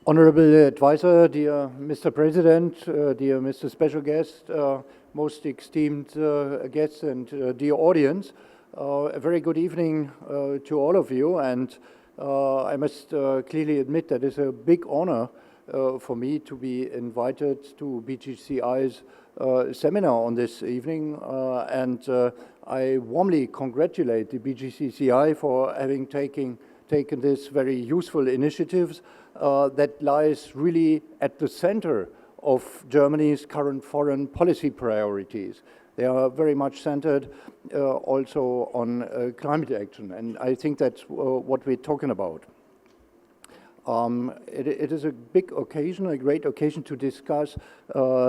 Honorable Advisor, dear Mr. President, dear Mr. Special Guest, most esteemed guests and dear audience, a very good evening to all of you, and I must clearly admit that it's a big honor for me to be invited to BGCCI's seminar on this evening, and I warmly congratulate the BGCCI for having taken this very useful initiatives that lies really at the center of Germany's current foreign policy priorities. They are very much centered also on climate action, and I think that's what we're talking about. It is a big occasion, a great occasion to discuss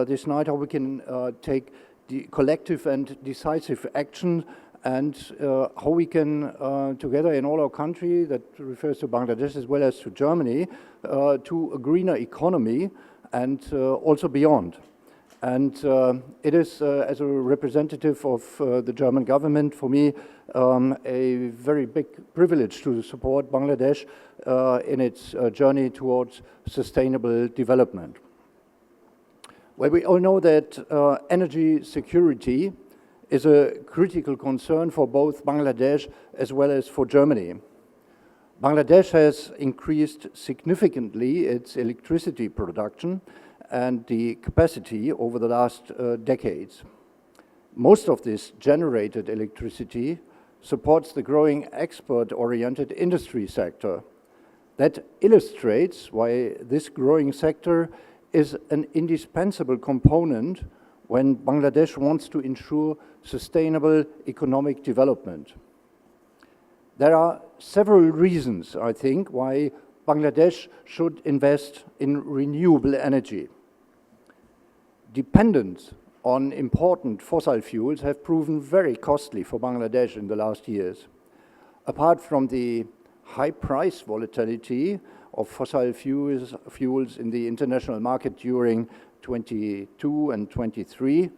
this night how we can take the collective and decisive action and how we can, together in all our country, that refers to Bangladesh as well as to Germany, to a greener economy and also beyond. And it is, as a representative of the German government, for me, a very big privilege to support Bangladesh in its journey towards sustainable development. Well, we all know that energy security is a critical concern for both Bangladesh as well as for Germany. Bangladesh has increased significantly its electricity production and the capacity over the last decades. Most of this generated electricity supports the growing export-oriented industry sector. That illustrates why this growing sector is an indispensable component when Bangladesh wants to ensure sustainable economic development. There are several reasons, I think, why Bangladesh should invest in renewable energy. Dependence on important fossil fuels have proven very costly for Bangladesh in the last years. Apart from the high price volatility of fossil fuels in the international market during 22 and 23,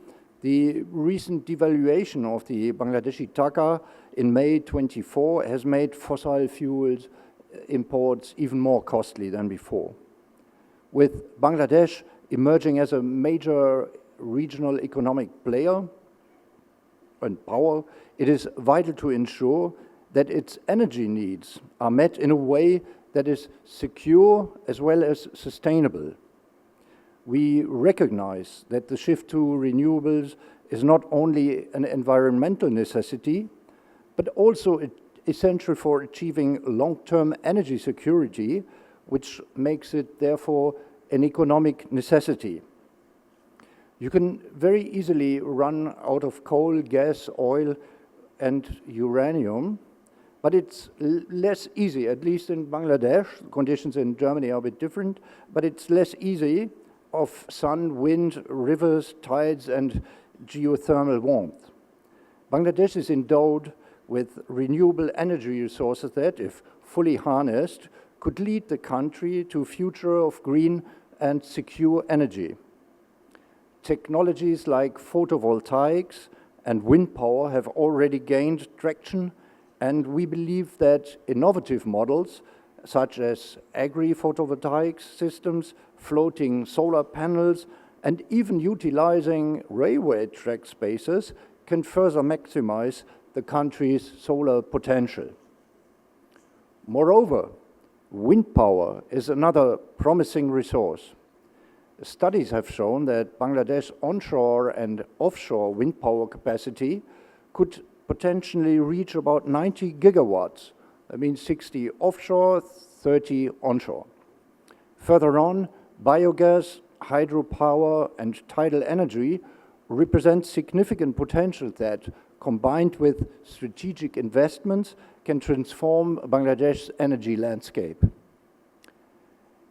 the recent devaluation of the Bangladeshi taka in May 24 has made fossil fuels imports even more costly than before. With Bangladesh emerging as a major regional economic player and power, it is vital to ensure that its energy needs are met in a way that is secure as well as sustainable. We recognize that the shift to renewables is not only an environmental necessity, but also essential for achieving long-term energy security, which makes it therefore an economic necessity. You can very easily run out of coal, gas, oil, and uranium, but it's less easy, at least in Bangladesh. Conditions in Germany are a bit different, but it's less easy of sun, wind, rivers, tides, and geothermal warmth. Bangladesh is endowed with renewable energy resources that, if fully harnessed, could lead the country to a future of green and secure energy. Technologies like photovoltaics and wind power have already gained traction, and we believe that innovative models such as agri-photovoltaic systems, floating solar panels, and even utilizing railway track spaces can further maximize the country's solar potential. Moreover, wind power is another promising resource. Studies have shown that Bangladesh onshore and offshore wind power capacity could potentially reach about 90 gigawatts. That means 60 offshore, 30 onshore. Further on, biogas, hydropower, and tidal energy represent significant potential that, combined with strategic investments, can transform Bangladesh's energy landscape.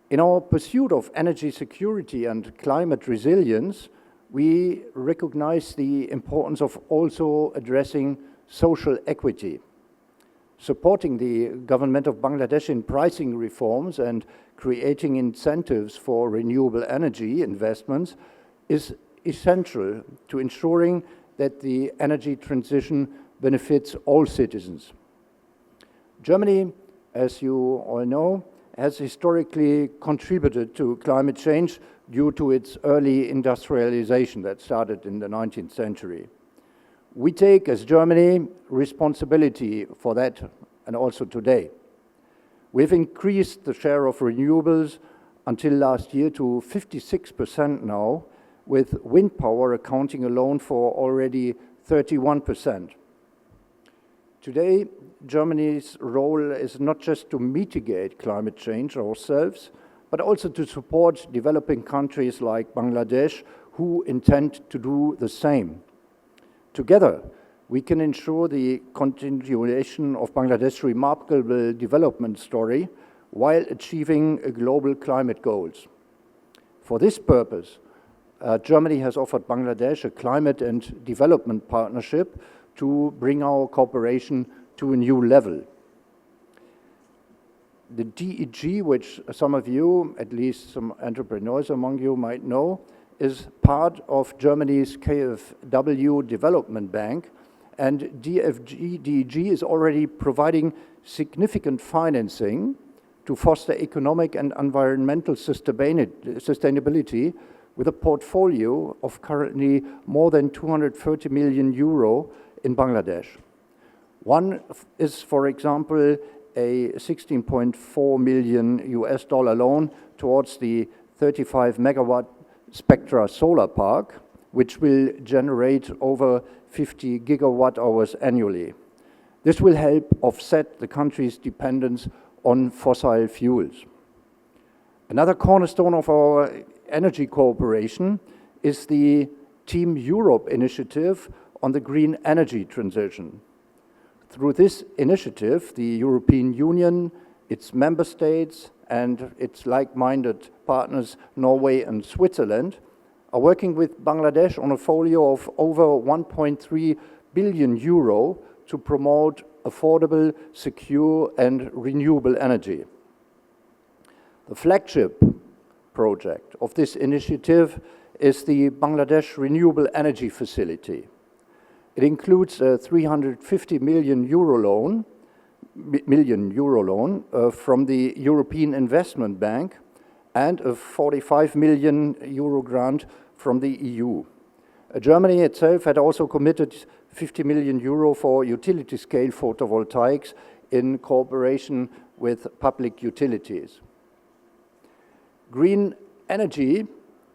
In our pursuit of energy security and climate resilience, we recognize the importance of also addressing social equity. Supporting the government of Bangladesh in pricing reforms and creating incentives for renewable energy investments is essential to ensuring that the energy transition benefits all citizens. Germany, as you all know, has historically contributed to climate change due to its early industrialization that started in the 19th century. We take, as Germany, responsibility for that, and also today. We've increased the share of renewables until last year to 56% now, with wind power accounting alone for already 31%. Today, Germany's role is not just to mitigate climate change ourselves, but also to support developing countries like Bangladesh who intend to do the same. Together, we can ensure the continuation of Bangladesh's remarkable development story while achieving global climate goals. For this purpose, Germany has offered Bangladesh a climate and development partnership to bring our cooperation to a new level. The DEG, which some of you, at least some entrepreneurs among you might know, is part of Germany's KfW Development Bank, and DEG is already providing significant financing to foster economic and environmental sustainability with a portfolio of currently more than 230 million euro in Bangladesh. One is, for example, a 16.4 million US dollar loan towards the 35 megawatt Spectra solar park, which will generate over 50 gigawatt hours annually. This will help offset the country's dependence on fossil fuels. Another cornerstone of our energy cooperation is the Team Europe initiative on the green energy transition. Through this initiative, the European Union, its member states, and its like-minded partners, Norway and Switzerland, are working with Bangladesh on a folio of over 1.3 billion euro to promote affordable, secure, and renewable energy. The flagship project of this initiative is the Bangladesh Renewable Energy Facility. It includes a 350 million euro loan from the European Investment Bank and a 45 million euro grant from the EU. Germany itself had also committed 50 million euro for utility-scale photovoltaics in cooperation with public utilities. Green energy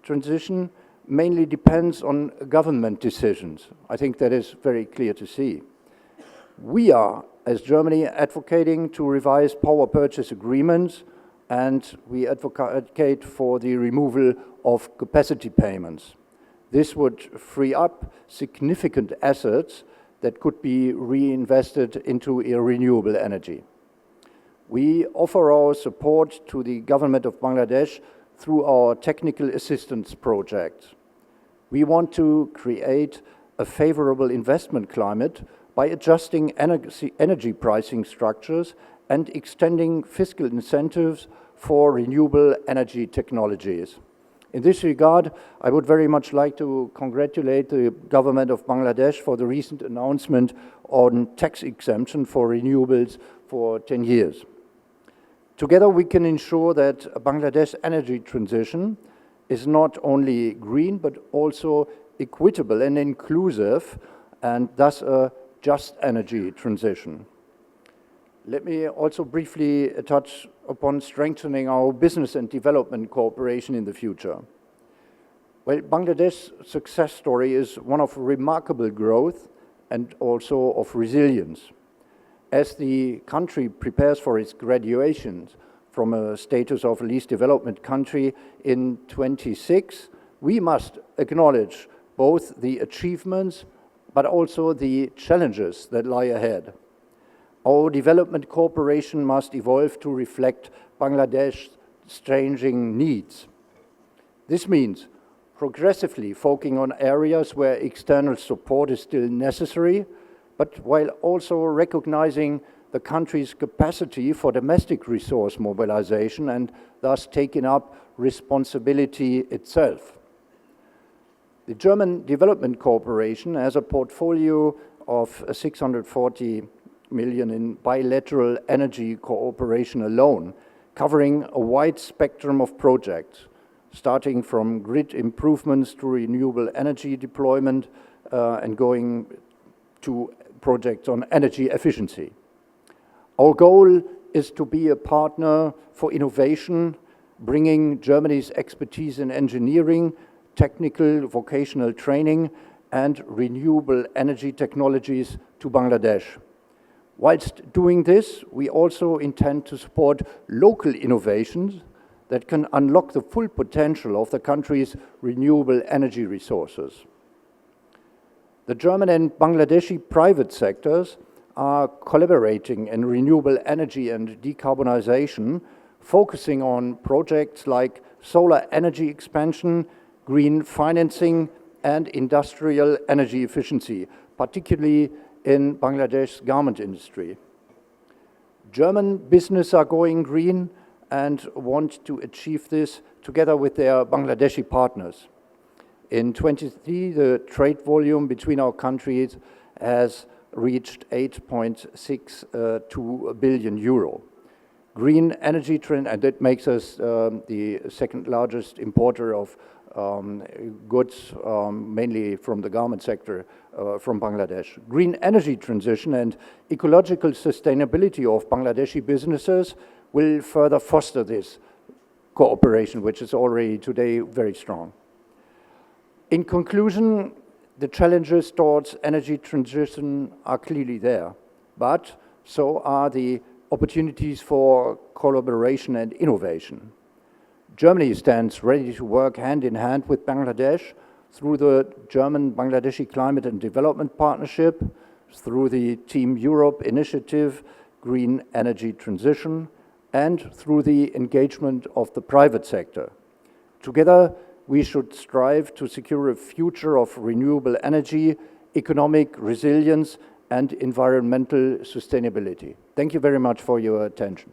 transition mainly depends on government decisions. I think that is very clear to see. We are, as Germany, advocating to revise power purchase agreements, and we advocate for the removal of capacity payments. This would free up significant assets that could be reinvested into renewable energy. We offer our support to the government of Bangladesh through our technical assistance projects. We want to create a favorable investment climate by adjusting energy pricing structures and extending fiscal incentives for renewable energy technologies. In this regard, I would very much like to congratulate the government of Bangladesh for the recent announcement on tax exemption for renewables for 10 years. Together, we can ensure that Bangladesh's energy transition is not only green, but also equitable and inclusive, and thus a just energy transition. Let me also briefly touch upon strengthening our business and development cooperation in the future. Well, Bangladesh's success story is one of remarkable growth and also of resilience. As the country prepares for its graduation from a status of least developed country in 26, we must acknowledge both the achievements but also the challenges that lie ahead. Our development cooperation must evolve to reflect Bangladesh's changing needs. This means progressively focusing on areas where external support is still necessary, but while also recognizing the country's capacity for domestic resource mobilization and thus taking up responsibility itself. The German Development Corporation has a portfolio of 640 million in bilateral energy cooperation alone, covering a wide spectrum of projects, starting from grid improvements to renewable energy deployment and going to projects on energy efficiency. Our goal is to be a partner for innovation, bringing Germany's expertise in engineering, technical vocational training, and renewable energy technologies to Bangladesh. Whilst doing this, we also intend to support local innovations that can unlock the full potential of the country's renewable energy resources. The German and Bangladeshi private sectors are collaborating in renewable energy and decarbonization, focusing on projects like solar energy expansion, green financing, and industrial energy efficiency, particularly in Bangladesh's garment industry. German businesses are going green and want to achieve this together with their Bangladeshi partners. In 2023, the trade volume between our countries has reached 8.62 billion euro. Green energy trend, and that makes us the second largest importer of goods, mainly from the garment sector, from Bangladesh. Green energy transition and ecological sustainability of Bangladeshi businesses will further foster this cooperation, which is already today very strong. In conclusion, the challenges towards energy transition are clearly there, but so are the opportunities for collaboration and innovation. Germany stands ready to work hand in hand with Bangladesh through the German-Bangladeshi Climate and Development Partnership, through the Team Europe initiative, Green Energy Transition, and through the engagement of the private sector. Together, we should strive to secure a future of renewable energy, economic resilience, and environmental sustainability. Thank you very much for your attention.